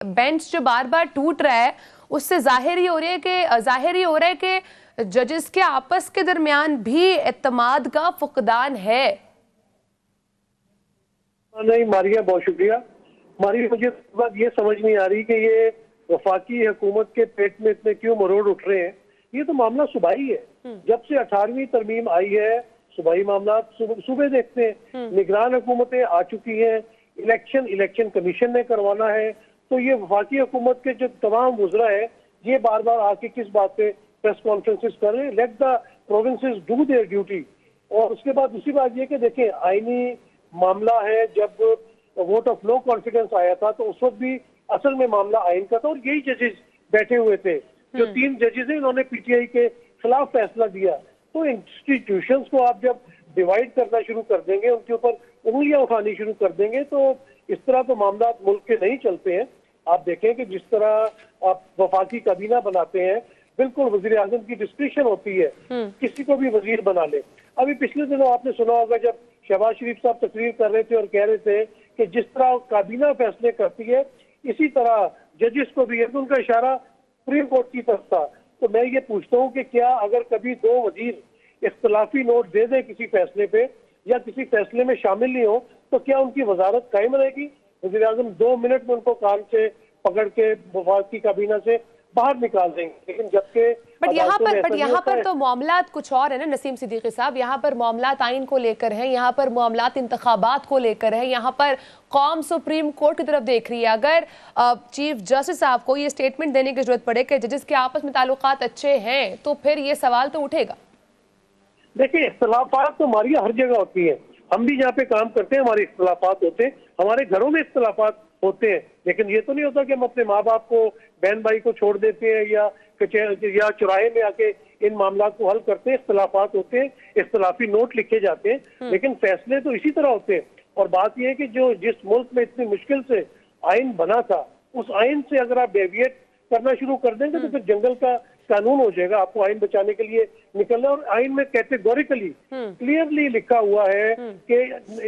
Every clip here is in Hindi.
बेंच जो बार बार टूट रहा है उससे जाहिर ही हो रहा है कि जजेस के आपस के दरमियान भी एतमाद का फुकदान है। नहीं मारिया, बहुत शुक्रिया मारिया। मुझे बात ये समझ नहीं आ रही कि ये वफाकी हुकूमत के पेट में इतने क्यों मरोड़ उठ रहे हैं। ये तो मामला सूबाई है। जब से 18वीं तरमीम आई है सूबाई मामला सूबे देखते हैं, निगरान हुकूमतें आ चुकी हैं, इलेक्शन कमीशन ने करवाना है। तो ये वफाकी हुकूमत के जो तमाम वुज़रा है ये बार बार आके किस बात पे प्रेस कॉन्फ्रेंसेस कर रहे हैं। Let the provinces do their duty. और उसके बाद दूसरी बात ये कि देखें, आईनी मामला है। जब वोट ऑफ नो कॉन्फिडेंस आया था तो उस वक्त भी असल में मामला आइन का था और यही जजेस बैठे हुए थे। जो 3 जजेस हैं इन्होंने पीटीआई के खिलाफ फैसला दिया। तो इंस्टीट्यूशंस को आप जब डिवाइड करना शुरू कर देंगे, उनके ऊपर उंगलियां उठानी शुरू कर देंगे, तो इस तरह तो मामला मुल्क के नहीं चलते हैं। आप देखें कि जिस तरह आप वफाकी काबीना बनाते हैं, बिल्कुल वजीर आजम की डिस्क्रिप्शन होती है, किसी को भी वजीर बना ले। अभी पिछले दिनों आपने सुना होगा जब शहबाज शरीफ साहब तकरीर कर रहे थे और कह रहे थे कि जिस तरह काबीना फैसले करती है इसी तरह जजेस को भी है। तो उनका इशारा सुप्रीम कोर्ट की तरफ था। तो मैं ये पूछता हूँ कि क्या अगर कभी 2 वजीर इख्तलाफी नोट दे दें किसी फैसले पे या किसी फैसले में शामिल नहीं हो तो क्या उनकी वजारत कायम रहेगी? वज़ीर आज़म 2 मिनट में उनको कान से पकड़ के वफाकी काबीना से बाहर निकाल देंगे। लेकिन जबकि बट यहाँ पर तो मामलात कुछ और है ना नसीम सिद्दीकी साहब। यहाँ पर मामलात आइन को लेकर है, यहाँ पर मामलात इंतखाबात को लेकर है, यहाँ पर कौम सुप्रीम कोर्ट की तरफ देख रही है। अगर चीफ जस्टिस साहब को ये स्टेटमेंट देने की जरूरत पड़े कि जजेस के आपस में ताल्लुकात अच्छे हैं तो फिर ये सवाल तो उठेगा। देखिए, इख्तलाफात तो हमारी हर जगह होती है। हम भी जहाँ पे काम करते हैं हमारे इख्तलाफात होते हैं, हमारे घरों में इख्तलाफात होते हैं। लेकिन ये तो नहीं होता कि हम अपने माँ बाप को, बहन भाई को छोड़ देते हैं या चौराहे में आके इन मामला को हल करते हैं। इख्तलाफात होते हैं, इख्तलाफी नोट लिखे जाते हैं, लेकिन फैसले तो इसी तरह होते हैं। और बात यह है कि जो जिस मुल्क में इतनी मुश्किल से आइन बना था, उस आइन से अगर आप डेविएट करना शुरू कर देंगे तो फिर जंगल का कानून हो जाएगा। आपको आइन बचाने के लिए निकलना। और आइन में कैटेगोरिकली क्लियरली लिखा हुआ है कि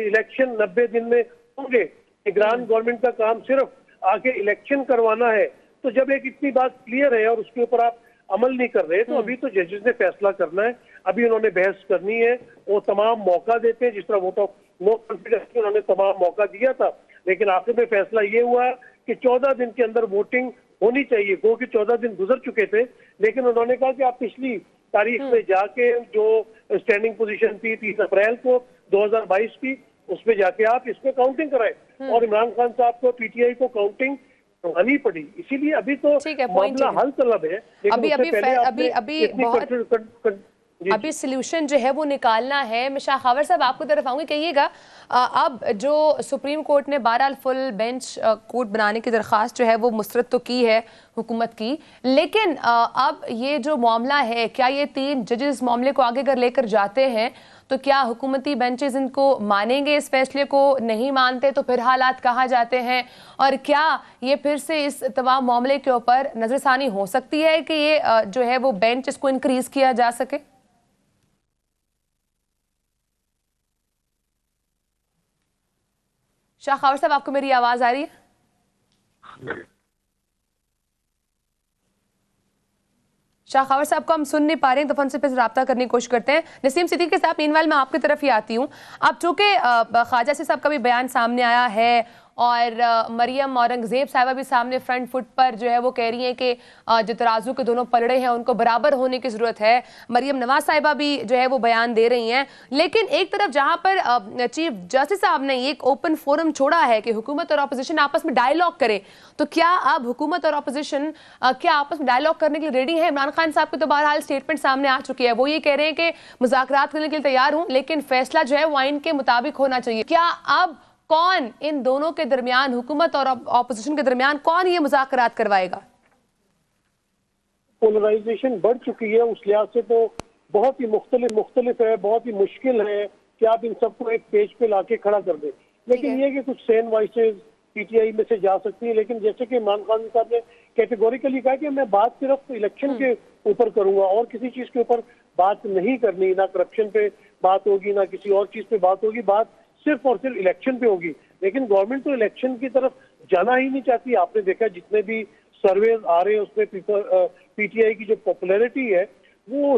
इलेक्शन 90 दिन में होंगे। निगरान गवर्नमेंट का काम सिर्फ आके इलेक्शन करवाना है। तो जब एक इतनी बात क्लियर है और उसके ऊपर आप अमल नहीं कर रहे तो अभी तो जजेस ने फैसला करना है। अभी उन्होंने बहस करनी है, वो तमाम मौका देते हैं। जिस तरह वोट ऑफ नो कॉन्फिडेंस में उन्होंने तमाम मौका दिया था, लेकिन आखिर में फैसला ये हुआ कि 14 दिन के अंदर वोटिंग होनी चाहिए। गो कि 14 दिन गुजर चुके थे, लेकिन उन्होंने कहा कि आप पिछली तारीख में जाके जो स्टैंडिंग पोजीशन थी 30 अप्रैल को 2022 की, उसमें जाके आप इसमें काउंटिंग कराएं। और इमरान खान साहब को, पीटीआई को काउंटिंग करवानी पड़ी। इसीलिए अभी तो मामला हल तलब है। अभी सॉल्यूशन जो है वो निकालना है। मैं शाह खावर साहब आपको तरफ आऊंगी, कहिएगा अब जो सुप्रीम कोर्ट ने बहरहाल फुल बेंच कोर्ट बनाने की दरख्वास्त जो है वो मुस्तरद तो की है हुकूमत की, लेकिन अब ये जो मामला है, क्या ये 3 जजेस मामले को आगे अगर लेकर जाते हैं तो क्या हुकूमती बेंचेस इनको मानेंगे? इस फैसले को नहीं मानते तो फिर हालात कहाँ जाते हैं? और क्या ये फिर से इस तमाम मामले के ऊपर नजरसानी हो सकती है कि ये जो है वो बेंच इसको इंक्रीज किया जा सके? शाह खावर साहब, आपको मेरी आवाज आ रही है? शाह खावर साहब को हम सुन नहीं पा रहे हैं, तो उनसे फिर रब्ता करने की कोशिश करते हैं। नसीम सिद्दीकी साहब, मीनवाइल मैं आपकी तरफ ही आती हूँ। अब चूंकि ख्वाजा साहब का भी बयान सामने आया है और मरियम औरंगजेब साहिबा भी सामने फ्रंट फुट पर जो है वो कह रही हैं कि जो तराजू के दोनों पलड़े हैं उनको बराबर होने की ज़रूरत है। मरियम नवाज साहिबा भी जो है वो बयान दे रही हैं। लेकिन एक तरफ जहां पर चीफ जस्टिस साहब ने एक ओपन फोरम छोड़ा है कि हुकूमत और अपोजिशन आपस में डायलॉग करे, तो क्या अब हुकूमत और अपोजिशन क्या आपस में डायलॉग करने के लिए रेडी है? इमरान खान साहब की तो बहरहाल स्टेटमेंट सामने आ चुकी है। वो ये कह रहे हैं कि मुज़ाकरात करने के लिए तैयार हूं, लेकिन फैसला जो है वो आइन के मुताबिक होना चाहिए। क्या अब कौन इन दोनों के दरमियान, हुकूमत और ऑपोजिशन के दरमियान, कौन ये मुज़ाकरात करवाएगा? पोलराइजेशन बढ़ चुकी है, उस लिहाज से तो बहुत ही मुख्तलिफ है, बहुत ही मुश्किल है कि आप इन सबको एक पेज पे लाके खड़ा कर दें। लेकिन ये कि कुछ सेन वॉइसेस पीटीआई में से जा सकती है। लेकिन जैसे कि इमरान खान साहब ने कैटेगोरिकली कहा कि मैं बात सिर्फ इलेक्शन के ऊपर करूंगा और किसी चीज के ऊपर बात नहीं करनी, ना करप्शन पे बात होगी, ना किसी और चीज पे बात होगी, बात सिर्फ और सिर्फ इलेक्शन पे होगी। लेकिन गवर्नमेंट तो इलेक्शन की तरफ जाना ही नहीं चाहती। आपने देखा जितने भी सर्वे आ रहे हैं उसमें पीटीआई की जो पॉपुलैरिटी है वो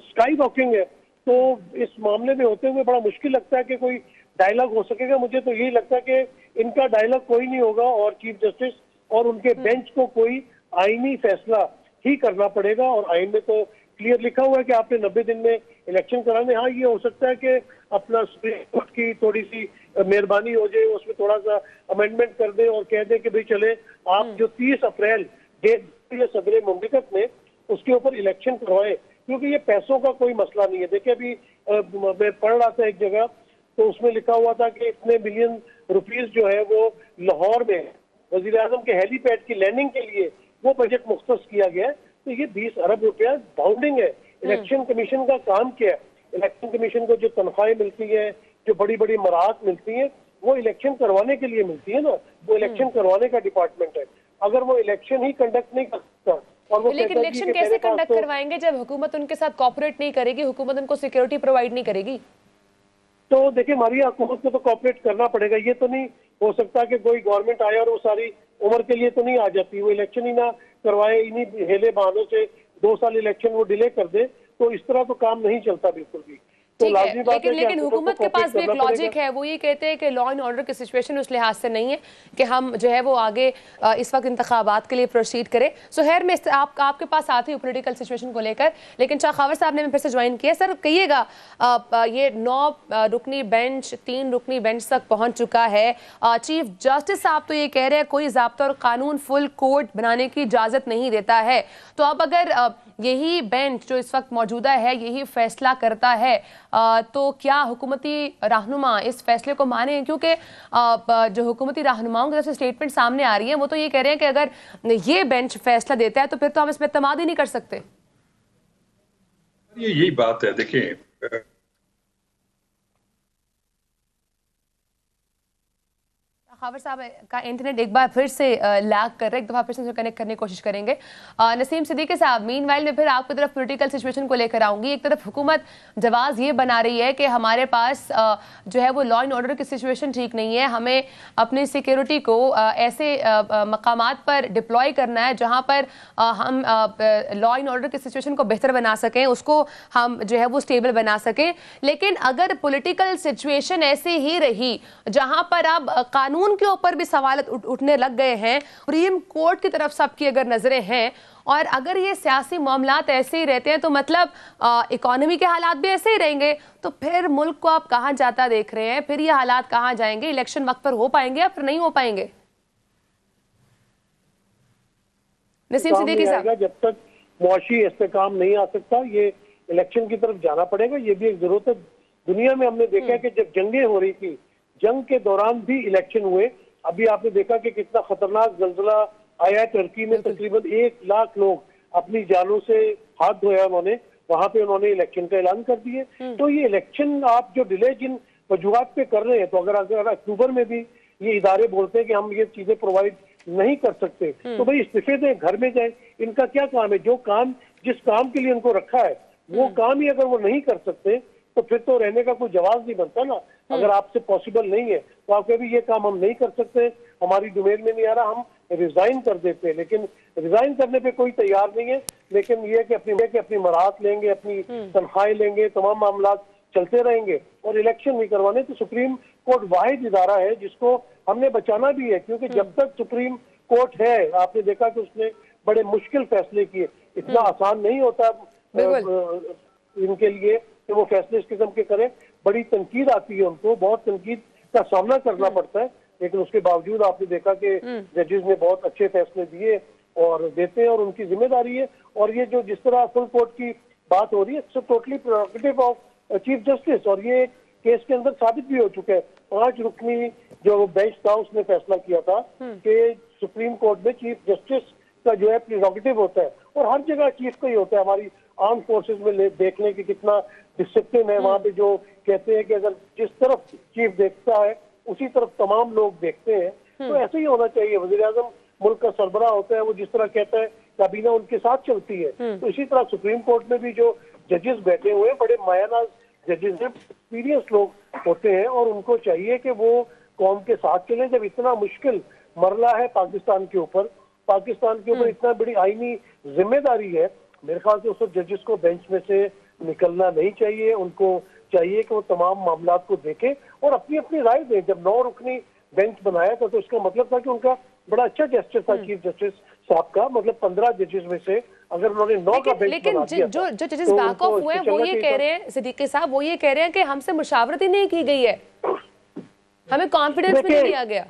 स्काई वॉकिंग है। तो इस मामले में होते हुए बड़ा मुश्किल लगता है कि कोई डायलॉग हो सकेगा। मुझे तो यही लगता है कि इनका डायलॉग कोई नहीं होगा और चीफ जस्टिस और उनके बेंच को कोई आईनी फैसला ही करना पड़ेगा। और आइन में तो क्लियर लिखा हुआ है कि आपने 90 दिन में इलेक्शन कराने। हाँ, ये हो सकता है कि अपना सुप्रीम कोर्ट की थोड़ी सी मेहरबानी हो जाए, उसमें थोड़ा सा अमेंडमेंट कर दे और कह दे कि भाई चले आप जो 30 अप्रैल डेट सदर मुमलिकत में उसके ऊपर इलेक्शन करवाएं, क्योंकि ये पैसों का कोई मसला नहीं है। देखिए अभी मैं पढ़ रहा था एक जगह, तो उसमें लिखा हुआ था कि इतने बिलियन रुपीस जो है वो लाहौर में वजीर आजम के हेलीपैड की लैंडिंग के लिए वो बजट मुख्तस किया गया है। तो ये 20 अरब रुपया बाउंडिंग है। इलेक्शन कमीशन का काम क्या है? इलेक्शन कमीशन को जो तनख्वाहें मिलती है, जो बड़ी बड़ी मराहत मिलती है, वो इलेक्शन करवाने के लिए मिलती है ना। वो इलेक्शन करवाने का डिपार्टमेंट है। अगर वो इलेक्शन ही कंडक्ट नहीं कर सकता और वो लेकिन इलेक्शन कैसे कंडक्ट करवाएंगे जब हुकूमत उनके साथ कोऑपरेट नहीं करेगी, हुकूमत उनको सिक्योरिटी प्रोवाइड नहीं करेगी? तो देखिए हमारी हुकूमत को तो कोऑपरेट करना पड़ेगा। ये तो नहीं हो सकता कि कोई गवर्नमेंट आए और वो सारी उम्र के लिए तो नहीं आ जाती, वो इलेक्शन ही ना करवाए, इन्हीं हेले बहानों से 2 साल इलेक्शन वो डिले कर दे। तो इस तरह तो काम नहीं चलता बिल्कुल भी। तो ठीक है, लेकिन हुकूमत के पास भी एक लॉजिक पड़ेगा। है। वो ये कहते हैं कि लॉ एंड ऑर्डर की सिचुएशन उस लिहाज से नहीं है कि हम जो है वो आगे इस वक्त इंतखाबात के लिए प्रोसीड करें। सुहैर में आपके पास आती हूँ पॉलिटिकल सिचुएशन को लेकर, लेकिन शाह खावर साहब ने फिर से ज्वाइन किया। सर कहिएगा, ये 9 रुकनी बेंच 3 रुकनी बेंच तक पहुंच चुका है। चीफ जस्टिस साहब तो ये कह रहे हैं कोई ज़ाब्ता और कानून फुल कोर्ट बनाने की इजाज़त नहीं देता है। तो अब अगर यही बेंच जो इस वक्त मौजूदा है यही फैसला करता है तो क्या हुकूमती रहनुमा इस फैसले को माने? क्योंकि जो हुकूमती रहनुमाओं की तरफ से स्टेटमेंट सामने आ रही है वो तो ये कह रहे हैं कि अगर ये बेंच फैसला देता है तो फिर तो हम इसमें इत्मीनान ही नहीं कर सकते। ये यही बात है। देखिए खावर साहब का इंटरनेट एक बार फिर से लैग कर रहा है, एक दफ़ा फिर से कनेक्ट करने की कोशिश करेंगे। नसीम सिद्दीकी साहब, मीनवाइल में फिर आपकी तरफ पॉलिटिकल सिचुएशन को लेकर आऊंगी। एक तरफ हुकूमत जवाब ये बना रही है कि हमारे पास जो है वो लॉ एंड ऑर्डर की सिचुएशन ठीक नहीं है, हमें अपनी सिक्योरिटी को ऐसे मकामात पर डिप्लॉय करना है जहाँ पर हम लॉ एंड ऑर्डर की सिचुएशन को बेहतर बना सकें, उसको हम जो है वो स्टेबल बना सकें। लेकिन अगर पॉलिटिकल सिचुएशन ऐसी ही रही जहाँ पर अब कानून के ऊपर भी सवाल उठने लग गए हैं, सुप्रीम कोर्ट की तरफ सबकी अगर नजरें हैं, और अगर ये सियासी मामलात ऐसे ही रहते हैं तो मतलब इकोनॉमी के हालात भी ऐसे ही रहेंगे, तो फिर मुल्क को आप कहां जाता देख रहे हैं? फिर ये हालात कहां जाएंगे? इलेक्शन वक्त पर हो पाएंगे या फिर नहीं हो पाएंगे? नसीम सिद्दीकी साहब, जब तक मुआशी इस्तेकाम नहीं आ सकता ये इलेक्शन की तरफ जाना पड़ेगा। ये भी एक जरूरत है। दुनिया में हमने देखा कि जब जंगें हो रही थी, जंग के दौरान भी इलेक्शन हुए। अभी आपने देखा कि कितना खतरनाक जल्जला आया टर्की में, तकरीबन 1 लाख लोग अपनी जानों से हाथ धोया उन्होंने, वहां पे उन्होंने इलेक्शन का ऐलान कर दिए। तो ये इलेक्शन आप जो डिले जिन वजूहात पे कर रहे हैं, तो अगर अक्टूबर में भी ये इदारे बोलते हैं कि हम ये चीजें प्रोवाइड नहीं कर सकते, तो भाई इस्तीफे दें, घर में जाए। इनका क्या काम है? जो काम जिस काम के लिए उनको रखा है वो काम ही अगर वो नहीं कर सकते तो फिर तो रहने का कोई जवाब नहीं बनता ना। अगर आपसे पॉसिबल नहीं है तो आप कभी ये काम हम नहीं कर सकते, हमारी डोमेन में नहीं आ रहा, हम रिजाइन कर देते हैं। लेकिन रिजाइन करने पे कोई तैयार नहीं है। लेकिन ये कि अपनी मराहत लेंगे, अपनी तनख्वाहें लेंगे, तमाम मामला चलते रहेंगे और इलेक्शन नहीं करवाने। तो सुप्रीम कोर्ट वाहिद इदारा है जिसको हमने बचाना भी है, क्योंकि जब तक सुप्रीम कोर्ट है, आपने देखा कि उसने बड़े मुश्किल फैसले किए। इतना आसान नहीं होता इनके लिए कि वो फैसले इस किस्म के करें। बड़ी तनकीद आती है उनको, बहुत तनकीद का सामना करना पड़ता है, लेकिन उसके बावजूद आपने देखा कि जजेस ने बहुत अच्छे फैसले दिए और देते हैं और उनकी जिम्मेदारी है। और ये जो जिस तरह फुल कोर्ट की बात हो रही है, it's totally prerogative of chief justice, और ये केस के अंदर साबित भी हो चुका है। 5 रुकनी जो बेंच था उसने फैसला किया था कि सुप्रीम कोर्ट में चीफ जस्टिस का जो है प्रेरोगेटिव होता है, और हर जगह चीफ का ही होता है। हमारी आर्म फोर्सेज में देख लें कि कितना डिसिप्लिन है वहां पे, जो कहते हैं कि अगर जिस तरफ चीफ देखता है उसी तरफ तमाम लोग देखते हैं। तो ऐसे ही होना चाहिए। वजीर आजम मुल्क का सरबराह होता है, वो जिस तरह कहता है काबीना उनके साथ चलती है। तो इसी तरह सुप्रीम कोर्ट में भी जो जजेस बैठे हुए हैं, बड़े मायानाज जजेस हैं, एक्सपीरियंस लोग होते हैं, और उनको चाहिए कि वो कौम के साथ चलें। जब इतना मुश्किल मरला है पाकिस्तान के ऊपर। पाकिस्तान के ऊपर इतना बड़ी आईनी जिम्मेदारी है, मेरे ख्याल से उस जजेस को बेंच में से निकलना नहीं चाहिए। उनको चाहिए कि वो तमाम मामला को देखें और अपनी अपनी राय दें। जब 9 रुकनी बेंच बनाया था तो इसका मतलब था कि उनका बड़ा अच्छा जेस्चर था चीफ जस्टिस साहब का। मतलब 15 जजेस में से अगर उन्होंने 9 का बेंच लेकिन बना दिया जो जजेस तो बैक ऑफ हुए हैं वो ये कह रहे हैं, सिद्दीकी साहब वो ये कह रहे हैं कि हमसे मुशावरत ही नहीं की गई है, हमें कॉन्फिडेंस भी नहीं दिया गया।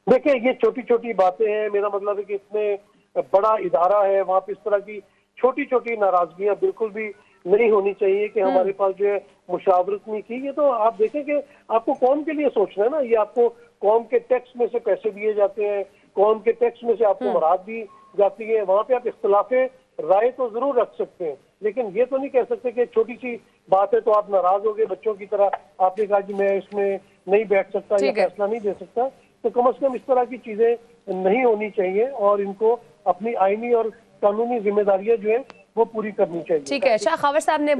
देखिए ये छोटी छोटी बातें हैं। मेरा मतलब है कि इतने बड़ा इदारा है, वहां पे इस तरह की छोटी छोटी नाराजगियां बिल्कुल भी नहीं होनी चाहिए कि हमारे पास जो है मुशावरत नहीं की। ये तो आप देखें कि आपको कौम के लिए सोचना है ना, ये आपको कौम के टैक्स में से पैसे दिए जाते हैं, कौम के टैक्स में से आपको मराद दी जाती है। वहां पे आप इख्तलाफे राय तो जरूर रख सकते हैं, लेकिन ये तो नहीं कह सकते कि छोटी सी बात है तो आप नाराज हो गए बच्चों की तरह। आपने कहा कि मैं इसमें नहीं बैठ सकता या फैसला नहीं दे सकता। तो कम से कम इस तरह की चीजें नहीं होनी चाहिए और इनको अपनी आईनी और कानूनी जिम्मेदारियां जो है वो पूरी करनी चाहिए। ठीक है, शाह खबर साहब ने